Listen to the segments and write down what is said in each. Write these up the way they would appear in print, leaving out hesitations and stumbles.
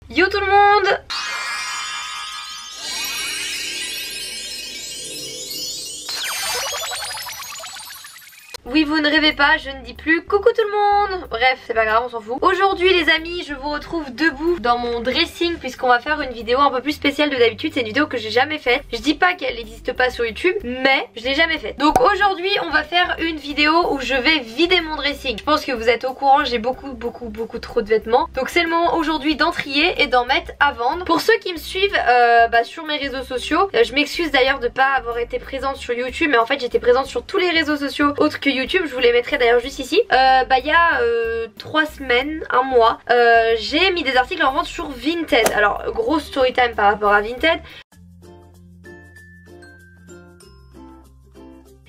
Yo tout le monde! Oui, vous ne rêvez pas, je ne dis plus coucou tout le monde. Bref, c'est pas grave, on s'en fout. Aujourd'hui les amis, je vous retrouve debout dans mon dressing puisqu'on va faire une vidéo un peu plus spéciale de d'habitude. C'est une vidéo que j'ai jamais faite. Je dis pas qu'elle n'existe pas sur YouTube, mais je l'ai jamais faite. Donc aujourd'hui, on va faire une vidéo où je vais vider mon dressing. Je pense que vous êtes au courant, j'ai beaucoup trop de vêtements. Donc c'est le moment aujourd'hui d'en trier et d'en mettre à vendre. Pour ceux qui me suivent sur mes réseaux sociaux, je m'excuse d'ailleurs de pas avoir été présente sur YouTube, mais en fait j'étais présente sur tous les réseaux sociaux autres que YouTube. Je vous les mettrai d'ailleurs juste ici. Il y a 3 semaines, un mois, j'ai mis des articles en vente sur Vinted. Alors gros story time par rapport à Vinted.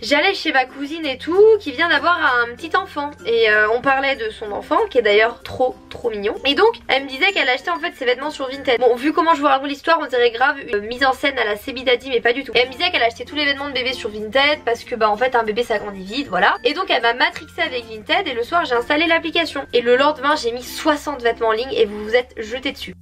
J'allais chez ma cousine et tout, qui vient d'avoir un petit enfant. Et on parlait de son enfant, qui est d'ailleurs trop mignon. Et donc, elle me disait qu'elle achetait en fait ses vêtements sur Vinted. Bon, vu comment je vous raconte l'histoire, on dirait grave une mise en scène à la Sebidadi, mais pas du tout. Et elle me disait qu'elle achetait tous les vêtements de bébé sur Vinted, parce que en fait un bébé ça grandit vite, voilà. Et donc elle m'a matrixée avec Vinted, et le soir j'ai installé l'application. Et le lendemain j'ai mis 60 vêtements en ligne, et vous vous êtes jetés dessus.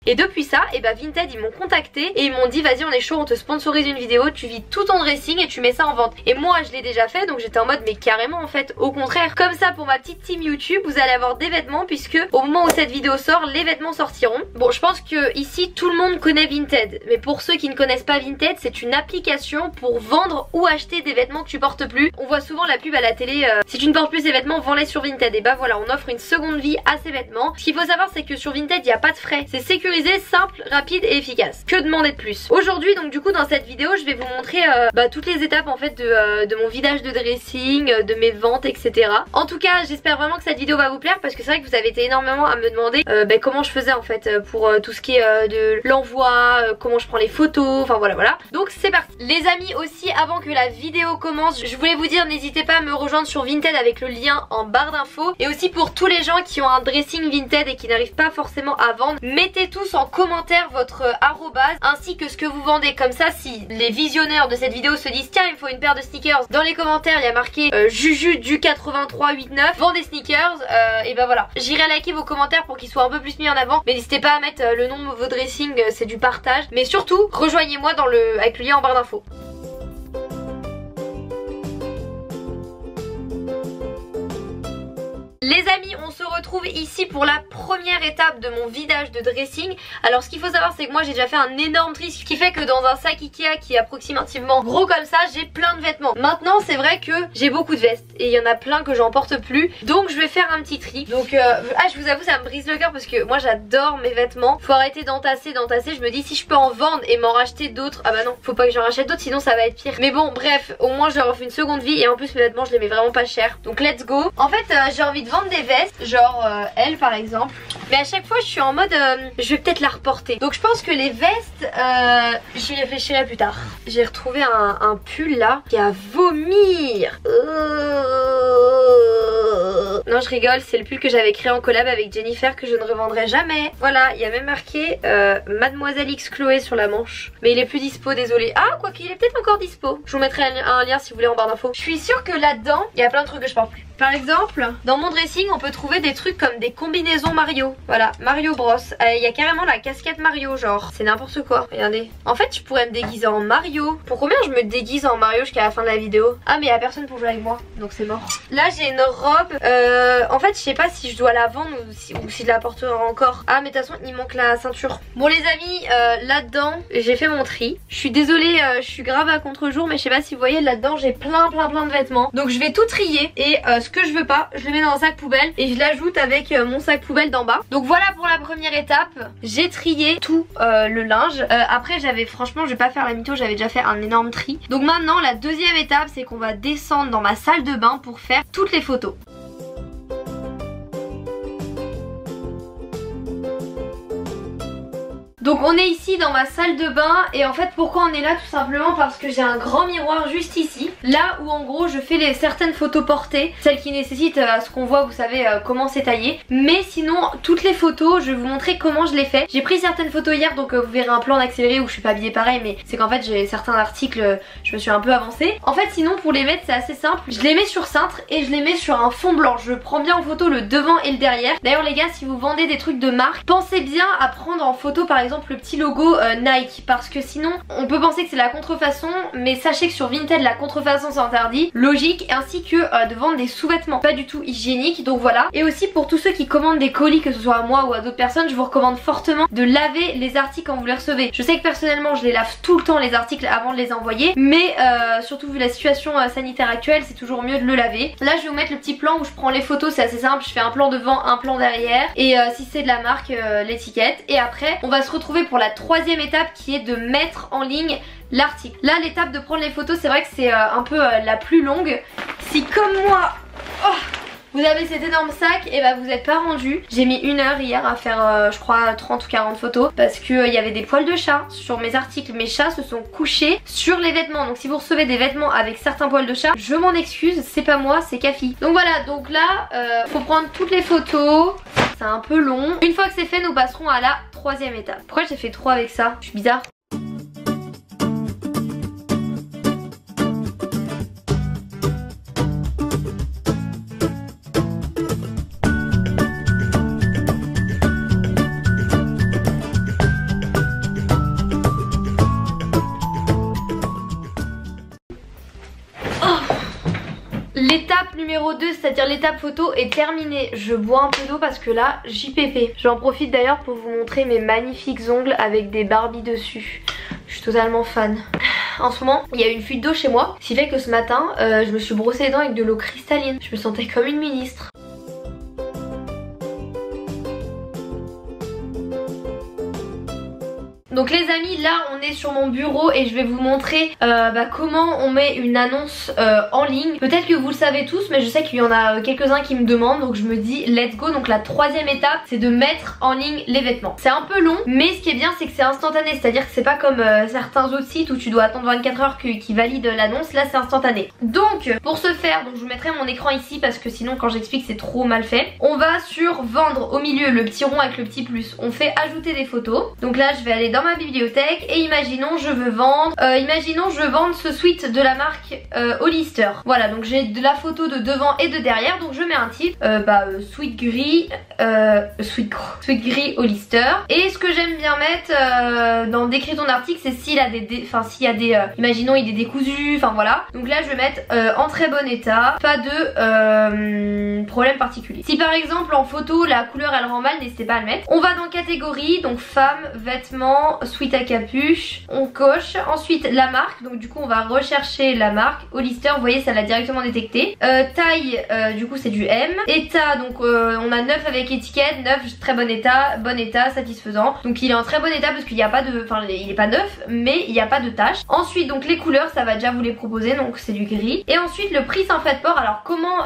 Et depuis ça, Vinted ils m'ont contacté et ils m'ont dit vas-y on est chaud, on te sponsorise une vidéo, tu vides tout ton dressing et tu mets ça en vente. Et moi je l'ai déjà fait, donc j'étais en mode mais carrément en fait au contraire. Comme ça pour ma petite team YouTube vous allez avoir des vêtements, puisque au moment où cette vidéo sort les vêtements sortiront. Bon je pense que ici tout le monde connaît Vinted, mais pour ceux qui ne connaissent pas Vinted, c'est une application pour vendre ou acheter des vêtements que tu portes plus. On voit souvent la pub à la télé, si tu ne portes plus ces vêtements, vends-les sur Vinted. Et voilà, on offre une seconde vie à ces vêtements. Ce qu'il faut savoir c'est que sur Vinted il n'y a pas de frais, c'est sécurisé, simple, rapide et efficace. Que demander de plus? Aujourd'hui donc du coup dans cette vidéo je vais vous montrer toutes les étapes en fait de mon vidage de dressing, de mes ventes, etc. En tout cas j'espère vraiment que cette vidéo va vous plaire, parce que c'est vrai que vous avez été énormément à me demander comment je faisais en fait pour tout ce qui est de l'envoi, comment je prends les photos, enfin voilà. Donc c'est parti. Les amis, aussi avant que la vidéo commence, je voulais vous dire n'hésitez pas à me rejoindre sur Vinted avec le lien en barre d'infos. Et aussi pour tous les gens qui ont un dressing Vinted et qui n'arrivent pas forcément à vendre, mettez tous en commentaire votre arrobase ainsi que ce que vous vendez. Comme ça si les visionneurs de cette vidéo se disent tiens il me faut une paire de sneakers, dans les commentaires il y a marqué Juju du 8389 vend des sneakers, et voilà, j'irai liker vos commentaires pour qu'ils soient un peu plus mis en avant. Mais n'hésitez pas à mettre le nom de vos dressing, c'est du partage. Mais surtout rejoignez-moi avec le lien en barre d'infos. Les amis, on se retrouve ici pour la première étape de mon vidage de dressing. Alors ce qu'il faut savoir c'est que moi j'ai déjà fait un énorme tri, ce qui fait que dans un sac Ikea qui est approximativement gros comme ça, j'ai plein de vêtements. Maintenant c'est vrai que j'ai beaucoup de vestes et il y en a plein que j'en porte plus, donc je vais faire un petit tri. Donc je vous avoue ça me brise le cœur parce que moi j'adore mes vêtements. Faut arrêter d'entasser. Je me dis si je peux en vendre et m'en racheter d'autres, ah bah non, faut pas que j'en rachète d'autres sinon ça va être pire. Mais bon bref, au moins je leur offre une seconde vie et en plus mes vêtements je les mets vraiment pas cher. Donc let's go. En fait j'ai envie de vendre des vestes, genre elle par exemple, mais à chaque fois je suis en mode je vais peut-être la reporter. Donc je pense que les vestes j'y réfléchirai plus tard. J'ai retrouvé un pull là qui a à vomir. Non je rigole, c'est le pull que j'avais créé en collab avec Jennifer que je ne revendrai jamais. Voilà, il y a même marqué Mademoiselle X Chloé sur la manche, mais il est plus dispo, désolé. Ah quoi qu'il est peut-être encore dispo. Je vous mettrai un lien si vous voulez en barre d'infos. Je suis sûre que là-dedans il y a plein de trucs que je porte plus. Par exemple, dans mon dressing, on peut trouver des trucs comme des combinaisons Mario. Voilà, Mario Bros. Il y a carrément la casquette Mario, genre. C'est n'importe quoi, regardez. En fait, je pourrais me déguiser en Mario. Pour combien je me déguise en Mario jusqu'à la fin de la vidéo? Ah, mais il y a personne pour jouer avec moi, donc c'est mort. Là, j'ai une robe. En fait, je sais pas si je dois la vendre ou si je la porterai encore. Ah, mais de toute façon, il manque la ceinture. Bon, les amis, là-dedans, j'ai fait mon tri. Je suis désolée, je suis grave à contre-jour, mais je sais pas si vous voyez, là-dedans, j'ai plein de vêtements. Donc, je vais tout trier et ce que je veux pas, je le mets dans un sac poubelle et je l'ajoute avec mon sac poubelle d'en bas. Donc voilà pour la première étape. J'ai trié tout le linge. Après franchement je vais pas faire la mytho, j'avais déjà fait un énorme tri. Donc maintenant la deuxième étape c'est qu'on va descendre dans ma salle de bain pour faire toutes les photos. Donc on est ici dans ma salle de bain et en fait pourquoi on est là? Tout simplement parce que j'ai un grand miroir juste ici là où en gros je fais certaines photos portées, celles qui nécessitent à ce qu'on voit, vous savez comment c'est taillé. Mais sinon toutes les photos, je vais vous montrer comment je les fais. J'ai pris certaines photos hier, donc vous verrez un plan d'accéléré où je suis pas habillée pareil, mais c'est qu'en fait j'ai certains articles, je me suis un peu avancée. En fait sinon pour les mettre c'est assez simple, je les mets sur cintre et je les mets sur un fond blanc. Je prends bien en photo le devant et le derrière. D'ailleurs les gars, si vous vendez des trucs de marque, pensez bien à prendre en photo par exemple le petit logo Nike, parce que sinon on peut penser que c'est la contrefaçon, mais sachez que sur Vinted la contrefaçon c'est interdit, logique, ainsi que de vendre des sous-vêtements pas du tout hygiéniques, donc voilà. Et aussi pour tous ceux qui commandent des colis, que ce soit à moi ou à d'autres personnes, je vous recommande fortement de laver les articles quand vous les recevez. Je sais que personnellement je les lave tout le temps les articles avant de les envoyer, mais surtout vu la situation sanitaire actuelle, c'est toujours mieux de le laver. Là je vais vous mettre le petit plan où je prends les photos, c'est assez simple, je fais un plan devant, un plan derrière, et si c'est de la marque, l'étiquette. Et après on va se retrouver pour la troisième étape qui est de mettre en ligne l'article. Là l'étape de prendre les photos, c'est vrai que c'est un peu la plus longue. Si comme moi vous avez cet énorme sac, et bah vous n'êtes pas rendu. J'ai mis 1 heure hier à faire je crois 30 ou 40 photos, parce que il y avait des poils de chat sur mes articles. Mes chats se sont couchés sur les vêtements, donc si vous recevez des vêtements avec certains poils de chat, je m'en excuse, c'est pas moi, c'est Kafi. Donc voilà, donc là faut prendre toutes les photos, c'est un peu long. Une fois que c'est fait, nous passerons à la troisième étape. Pourquoi j'ai fait 3 avec ça? Je suis bizarre. L'étape numéro 2, c'est-à-dire l'étape photo, est terminée. Je bois un peu d'eau parce que là, JPP. J'en profite d'ailleurs pour vous montrer mes magnifiques ongles avec des Barbie dessus. Je suis totalement fan. En ce moment, il y a une fuite d'eau chez moi, ce qui fait que ce matin, je me suis brossé les dents avec de l'eau cristalline. Je me sentais comme une ministre. Donc les amis, là on est sur mon bureau et je vais vous montrer comment on met une annonce en ligne. Peut-être que vous le savez tous, mais je sais qu'il y en a quelques-uns qui me demandent, donc je me dis let's go. Donc la troisième étape, c'est de mettre en ligne les vêtements. C'est un peu long, mais ce qui est bien c'est que c'est instantané, c'est-à-dire que c'est pas comme certains autres sites où tu dois attendre 24 heures qui valident l'annonce. Là c'est instantané. Donc pour ce faire, donc je vous mettrai mon écran ici parce que sinon quand j'explique c'est trop mal fait. On va sur vendre au milieu, le petit rond avec le petit plus. On fait ajouter des photos. Donc là je vais aller dans ma bibliothèque et imaginons je veux vendre ce sweat de la marque Hollister. Voilà, donc j'ai de la photo de devant et de derrière, donc je mets un titre sweat gris Hollister. Et ce que j'aime bien mettre dans décrire ton article, c'est s'il a imaginons il est décousu, enfin voilà. Donc là je vais mettre en très bon état, pas de problème particulier. Si par exemple en photo la couleur elle rend mal, n'hésitez pas à le mettre. On va dans catégorie, donc femmes, vêtements, sweat à capuche, on coche. Ensuite la marque, donc du coup on va rechercher la marque Hollister, vous voyez ça l'a directement détecté. Taille, du coup c'est du M. État, donc on a 9 avec étiquette, 9 très bon état, satisfaisant. Donc il est en très bon état parce qu'il n'y a pas de, enfin il est pas neuf mais il n'y a pas de tache. Ensuite donc les couleurs, ça va déjà vous les proposer, donc c'est du gris. Et ensuite le prix sans frais de port. Alors comment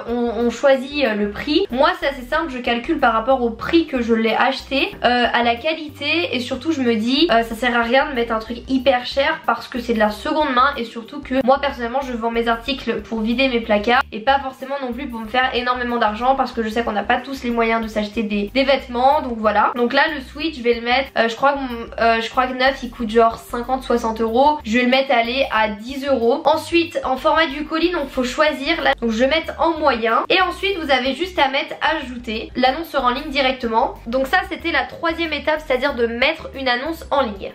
on choisit le prix? Moi c'est assez simple, je calcule par rapport au prix que je l'ai acheté, à la qualité, et surtout je me dis ça sert à rien de mettre un truc hyper cher parce que c'est de la seconde main, et surtout que moi personnellement je vends mes articles pour vider mes placards et pas forcément non plus pour me faire énormément d'argent, parce que je sais qu'on n'a pas tous les moyens de s'acheter des vêtements, donc voilà. Donc là le sweat je vais le mettre, je crois que neuf il coûte genre 50-60 euros, je vais le mettre à 10 euros. Ensuite en format du colis, donc faut choisir là, donc je vais mettre en moyen, et ensuite vous avez juste à mettre ajouter, l'annonce sera en ligne directement. Donc ça c'était la troisième étape, c'est-à-dire de mettre une annonce en ligne.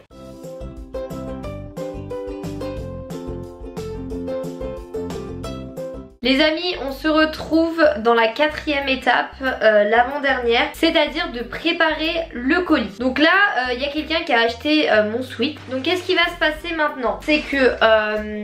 Les amis, on se retrouve dans la quatrième étape, l'avant-dernière, c'est-à-dire de préparer le colis. Donc là, il y a quelqu'un qui a acheté mon sweat. Donc qu'est-ce qui va se passer maintenant? C'est que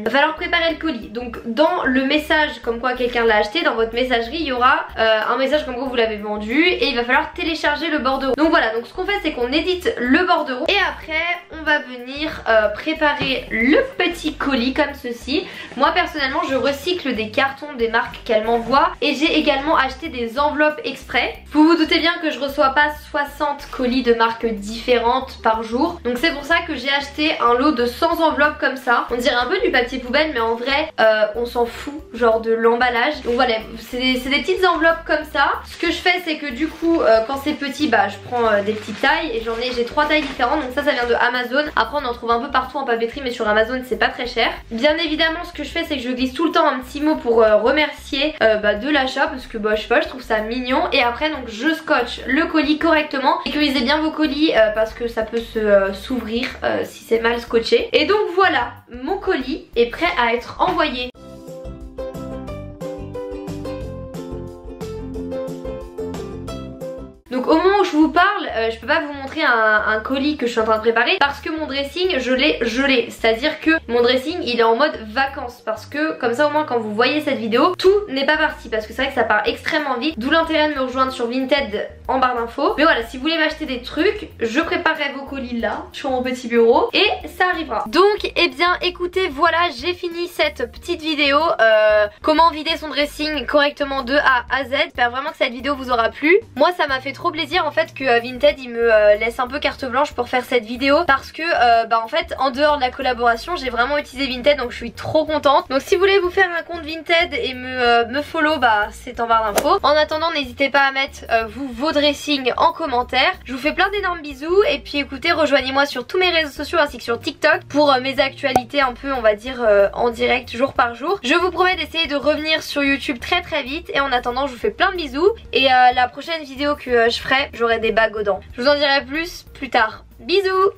va falloir préparer le colis. Donc dans le message comme quoi quelqu'un l'a acheté, dans votre messagerie, il y aura un message comme quoi vous l'avez vendu, et il va falloir télécharger le bordereau. Donc voilà, donc ce qu'on fait c'est qu'on édite le bordereau, et après on va venir préparer le petit colis comme ceci. Moi personnellement je recycle des cartons cartons des marques qu'elle m'envoie. Et j'ai également acheté des enveloppes exprès. Vous vous doutez bien que je reçois pas 60 colis de marques différentes par jour. Donc c'est pour ça que j'ai acheté un lot de 100 enveloppes comme ça. On dirait un peu du papier poubelle, mais en vrai on s'en fout genre de l'emballage. Donc voilà, c'est des petites enveloppes comme ça. Ce que je fais, c'est que du coup quand c'est petit, bah je prends des petites tailles. Et j'ai 3 tailles différentes. Donc ça vient de Amazon. Après on en trouve un peu partout en papeterie, mais sur Amazon c'est pas très cher. Bien évidemment, ce que je fais, c'est que je glisse tout le temps un petit mot pour remercier de l'achat, parce que bah je sais pas, je trouve ça mignon. Et après donc je scotche le colis correctement. Sécurisez bien vos colis parce que ça peut s'ouvrir si c'est mal scotché. Et donc voilà, mon colis est prêt à être envoyé. Donc au moment où je vous parle, je peux pas vous montrer un colis que je suis en train de préparer parce que mon dressing je l'ai gelé. C'est-à-dire que mon dressing il est en mode vacances, parce que comme ça au moins quand vous voyez cette vidéo, tout n'est pas parti, parce que c'est vrai que ça part extrêmement vite. D'où l'intérêt de me rejoindre sur Vinted en barre d'infos. Mais voilà, si vous voulez m'acheter des trucs, je préparerai vos colis là sur mon petit bureau et ça arrivera. Donc eh bien écoutez, voilà, j'ai fini cette petite vidéo comment vider son dressing correctement de A à Z. J'espère vraiment que cette vidéo vous aura plu. Moi ça m'a fait trop plaisir en fait que Vinted il me laisse un peu carte blanche pour faire cette vidéo, parce que bah en fait en dehors de la collaboration j'ai vraiment utilisé Vinted, donc je suis trop contente. Donc si vous voulez vous faire un compte Vinted et me follow, bah c'est en barre d'infos. En attendant, n'hésitez pas à mettre vos dressings en commentaire. Je vous fais plein d'énormes bisous et puis écoutez, rejoignez-moi sur tous mes réseaux sociaux ainsi que sur TikTok pour mes actualités un peu on va dire en direct jour par jour. Je vous promets d'essayer de revenir sur YouTube très vite, et en attendant je vous fais plein de bisous et la prochaine vidéo que je ferai, j'aurai des bagues aux dents. Je vous en dirai plus tard. Bisous.